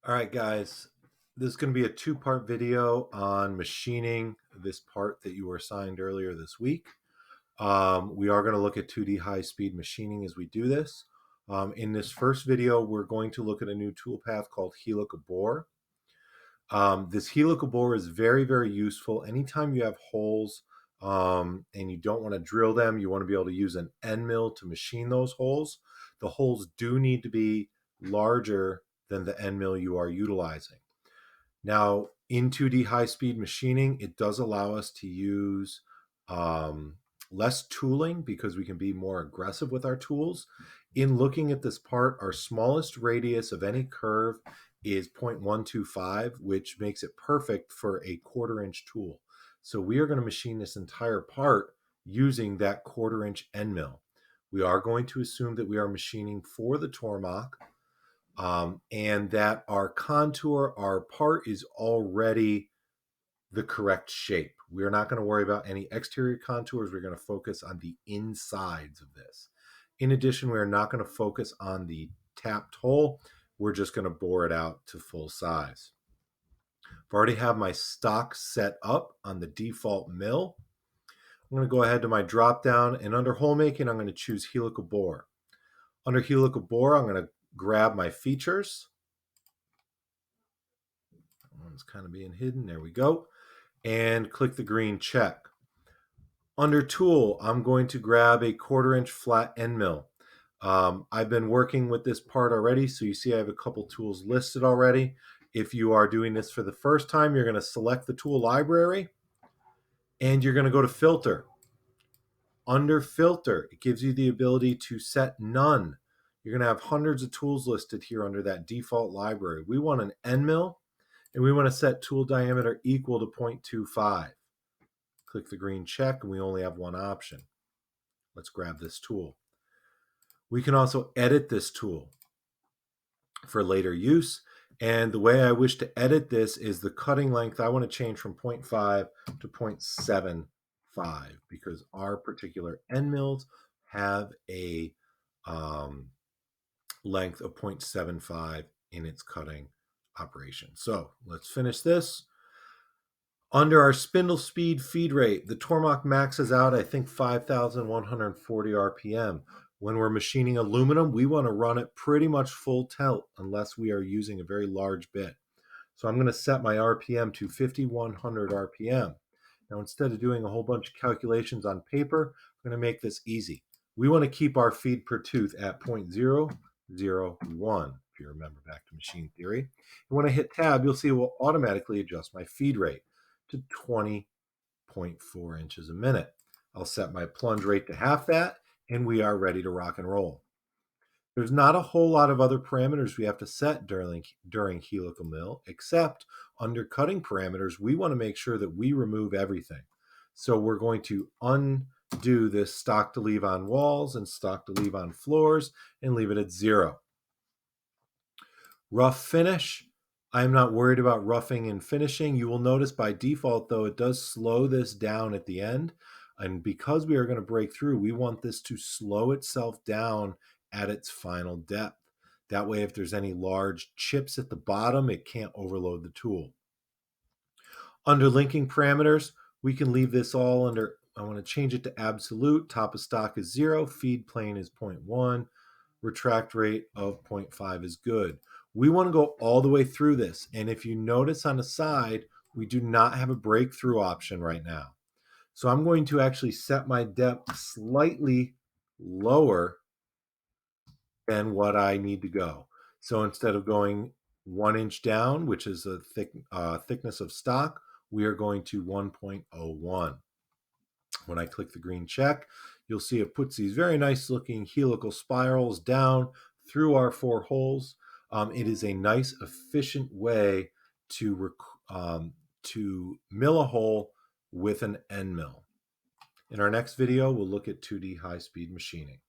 All right, guys, this is going to be a two-part video on machining this part that you were assigned earlier this week. We are going to look at 2D high-speed machining as we do this. In this first video, we're going to look at a new toolpath called helix bore. This helix bore is very, very useful. Anytime you have holes and you don't want to drill them, you want to be able to use an end mill to machine those holes. The holes do need to be larger than the end mill you are utilizing. Now, in 2D high-speed machining, it does allow us to use less tooling because we can be more aggressive with our tools. In looking at this part, our smallest radius of any curve is 0.125, which makes it perfect for a 1/4-inch tool. So we are going to machine this entire part using that 1/4-inch end mill. We are going to assume that we are machining for the Tormach, and that our contour, our part is already the correct shape. We're not going to worry about any exterior contours. We're going to focus on the insides of this. In addition, we're not going to focus on the tapped hole. We're just going to bore it out to full size. I've already have my stock set up on the default mill. I'm going to go ahead to my drop down, and under hole making, I'm going to choose helix bore. Under helix bore, I'm going to grab my features. One's kind of being hidden. There we go. And click the green check. Under tool, I'm going to grab a 1/4-inch flat end mill. I've been working with this part already, so you see I have a couple tools listed already. If you are doing this for the first time, you're going to select the tool library and you're going to go to filter. Under filter, it gives you the ability to set none. You're going to have hundreds of tools listed here under that default library. We want an end mill, and we want to set tool diameter equal to 0.25. Click the green check, and we only have one option. Let's grab this tool. We can also edit this tool for later use. And the way I wish to edit this is the cutting length. I want to change from 0.5 to 0.75 because our particular end mills have a length of 0.75 in its cutting operation. So let's finish this. Under our spindle speed feed rate, the Tormach maxes out, I think, 5,140 RPM. When we're machining aluminum, we want to run it pretty much full tilt unless we are using a very large bit. So I'm going to set my RPM to 5,100 RPM. Now, instead of doing a whole bunch of calculations on paper, I'm going to make this easy. We want to keep our feed per tooth at 0.001, if you remember back to machine theory. And when I hit tab, you'll see it will automatically adjust my feed rate to 20.4 inches a minute. I'll set my plunge rate to half that, and we are ready to rock and roll. There's not a whole lot of other parameters we have to set during helix mill, except under cutting parameters, we want to make sure that we remove everything. So we're going to undo this stock to leave on walls and stock to leave on floors and leave it at 0. Rough finish. I'm not worried about roughing and finishing. You will notice by default, though, it does slow this down at the end. And because we are going to break through, we want this to slow itself down at its final depth. That way, if there's any large chips at the bottom, it can't overload the tool. Under linking parameters, we can leave this all under, I want to change it to absolute. Top of stock is 0, feed plane is 0.1, retract rate of 0.5 is good. We want to go all the way through this. And if you notice on the side, we do not have a breakthrough option right now. So I'm going to actually set my depth slightly lower than what I need to go. So instead of going 1 inch down, which is the thickness of stock, we are going to 1.01. When I click the green check, you'll see it puts these very nice looking helical spirals down through our 4 holes. It is a nice, efficient way to mill a hole with an end mill. In our next video, we'll look at 2D high-speed machining.